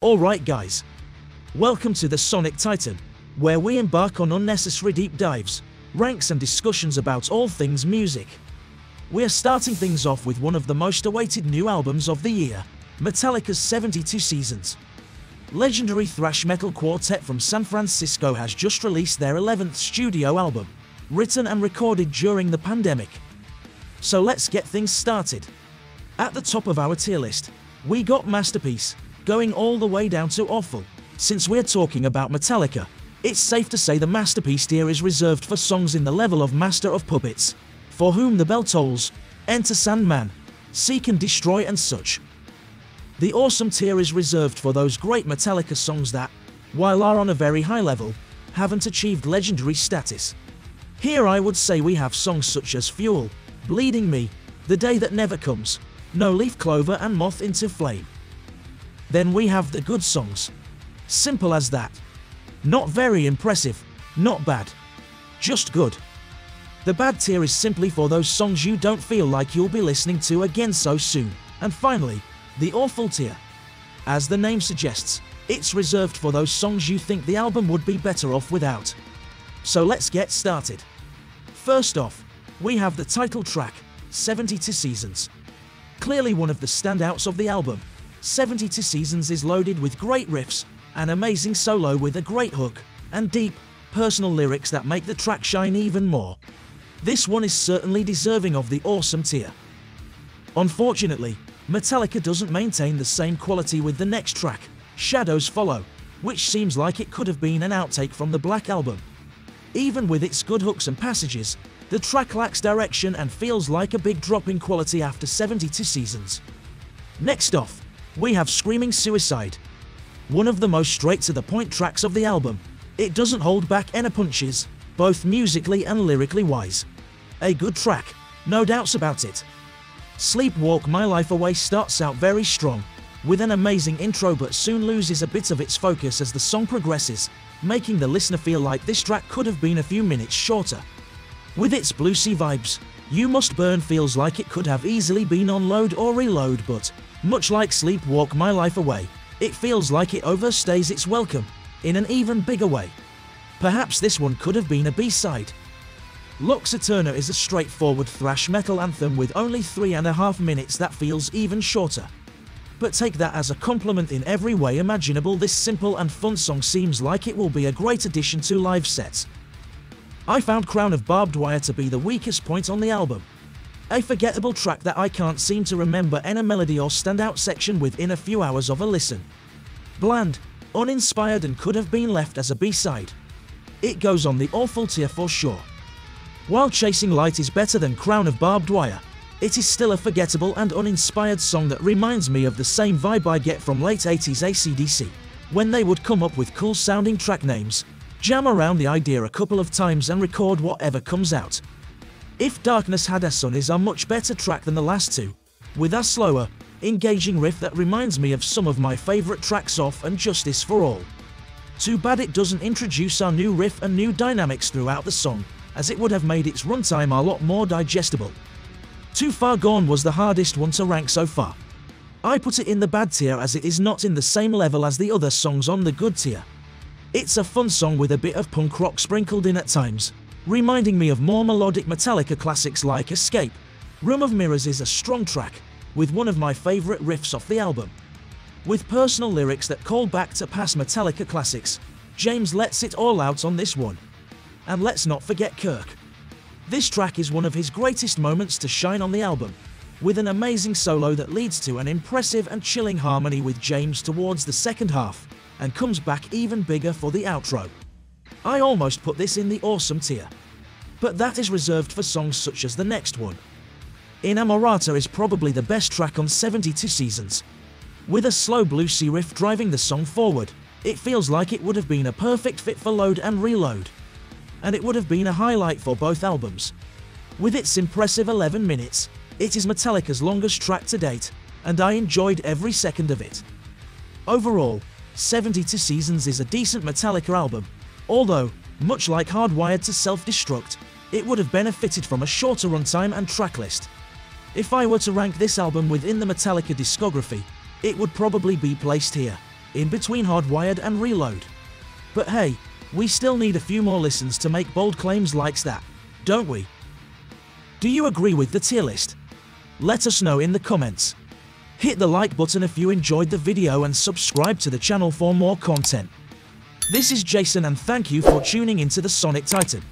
Alright guys, welcome to the Sonic Titan, where we embark on unnecessary deep dives, ranks and discussions about all things music. We are starting things off with one of the most awaited new albums of the year, Metallica's 72 Seasons. Legendary thrash metal quartet from San Francisco has just released their 11th studio album, written and recorded during the pandemic. So let's get things started. At the top of our tier list, we got Masterpiece, going all the way down to Awful. Since we're talking about Metallica, it's safe to say the Masterpiece tier is reserved for songs in the level of Master of Puppets, For Whom the Bell Tolls, Enter Sandman, Seek and Destroy and such. The Awesome tier is reserved for those great Metallica songs that, while are on a very high level, haven't achieved legendary status. Here I would say we have songs such as Fuel, Bleeding Me, The Day That Never Comes, No Leaf Clover and Moth into Flame. Then we have the good songs. Simple as that. Not very impressive, not bad. Just good. The bad tier is simply for those songs you don't feel like you'll be listening to again so soon. And finally, the Awful tier. As the name suggests, it's reserved for those songs you think the album would be better off without. So let's get started. First off, we have the title track, 72 Seasons. Clearly one of the standouts of the album, 72 Seasons is loaded with great riffs, an amazing solo with a great hook, and deep, personal lyrics that make the track shine even more. This one is certainly deserving of the Awesome tier. Unfortunately, Metallica doesn't maintain the same quality with the next track, Shadows Follow, which seems like it could have been an outtake from the Black Album. Even with its good hooks and passages, the track lacks direction and feels like a big drop in quality after 72 Seasons. Next off, we have Screaming Suicide. One of the most straight-to-the-point tracks of the album. It doesn't hold back any punches, both musically and lyrically wise. A good track, no doubts about it. Sleepwalk My Life Away starts out very strong, with an amazing intro but soon loses a bit of its focus as the song progresses, making the listener feel like this track could have been a few minutes shorter. With its bluesy vibes, You Must Burn feels like it could have easily been on Load or Reload, but much like Sleepwalk My Life Away, it feels like it overstays its welcome, in an even bigger way. Perhaps this one could have been a B-side. Lux Eterna is a straightforward thrash metal anthem with only 3.5 minutes that feels even shorter. But take that as a compliment in every way imaginable. This simple and fun song seems like it will be a great addition to live sets. I found Crown of Barbed Wire to be the weakest point on the album. A forgettable track that I can't seem to remember any melody or standout section within a few hours of a listen. Bland, uninspired and could have been left as a B-side. It goes on the Awful tier for sure. While Chasing Light is better than Crown of Barbed Wire, it is still a forgettable and uninspired song that reminds me of the same vibe I get from late 80s AC/DC, when they would come up with cool sounding track names, jam around the idea a couple of times and record whatever comes out. If Darkness Had a Sun is a much better track than the last two, with a slower, engaging riff that reminds me of some of my favorite tracks off and Justice for All. Too bad it doesn't introduce our new riff and new dynamics throughout the song, as it would have made its runtime a lot more digestible. Too Far Gone was the hardest one to rank so far. I put it in the bad tier as it is not in the same level as the other songs on the good tier. It's a fun song with a bit of punk rock sprinkled in at times, reminding me of more melodic Metallica classics like Escape. Room of Mirrors is a strong track, with one of my favorite riffs off the album. With personal lyrics that call back to past Metallica classics, James lets it all out on this one. And let's not forget Kirk. This track is one of his greatest moments to shine on the album, with an amazing solo that leads to an impressive and chilling harmony with James towards the second half, and comes back even bigger for the outro. I almost put this in the Awesome tier, but that is reserved for songs such as the next one. Inamorata is probably the best track on 72 Seasons. With a slow bluesy riff driving the song forward, it feels like it would have been a perfect fit for Load and Reload. And it would have been a highlight for both albums. With its impressive 11 minutes, it is Metallica's longest track to date, and I enjoyed every second of it. Overall, 72 Seasons is a decent Metallica album, although, much like Hardwired to Self-Destruct, it would have benefited from a shorter runtime and tracklist. If I were to rank this album within the Metallica discography, it would probably be placed here. in between Hardwired and Reload. But hey, we still need a few more listens to make bold claims like that, don't we? Do you agree with the tier list? Let us know in the comments. Hit the like button if you enjoyed the video and subscribe to the channel for more content. This is Jason and thank you for tuning into the Sonic Titan.